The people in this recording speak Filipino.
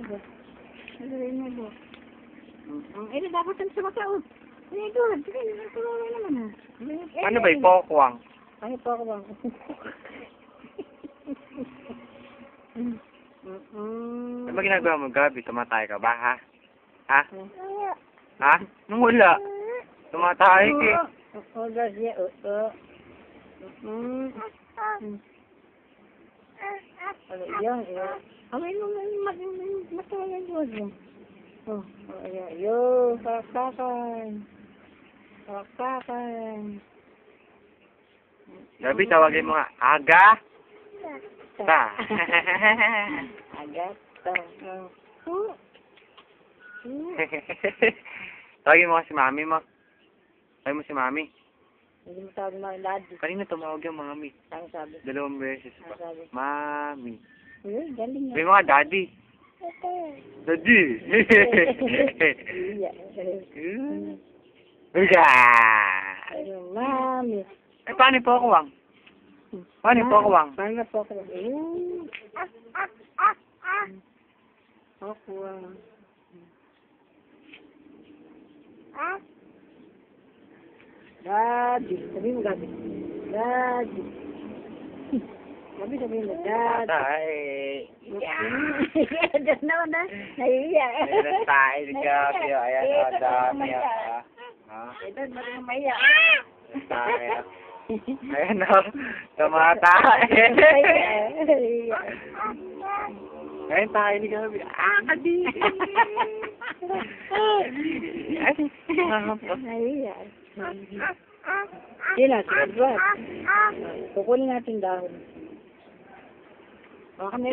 Gago. Sabihin mo po. Eh, dapat ang sa mata, oh. Ay, tulad. Sige, tulad naman, ha. Ano ba yung pokwang? Ano po ako bang? Ano ba ginagawa mo, Gabi? Tumatay ka ba, ha? Ha? Ha? Nung wala. Tumatay ka eh. Oo, siya, oo. Ano yan, eh. Amin mo, matayan yun. Oh, ayan, yun, pakaktakan. Pakaktakan. Gabi, tawagin mo nga. Aga? Ta. Agata. Tawagin mo kasi mami mo. Tawagin mo si mami. Hindi mo sabi mga daddy. Kanina tumawag yung mami. Ano sabi? 2 beses pa. Ano sabi? Mami. Uy, galing Sabi mo nga, daddy. Daddy. Iya. Uga. Ayun, mami. Eh, paano yung pokwang? Paano yung pokwang? Paano po ako? Pokwang. Daddy. Sabihin mo, Gabi. Daddy. Gabi, sabihin mo, Daddy. Tatay. Just now na. Nahiya. Tatay, Gabi. Ayan, o, dami. Ha? Ito, ba't mo maiya? Tatay. Ayan, o. Tumatay. Ngayon tayo ni Gabi. Kadiri. Nahiya. Sila, sila. Kukunin natin dahon. Baka may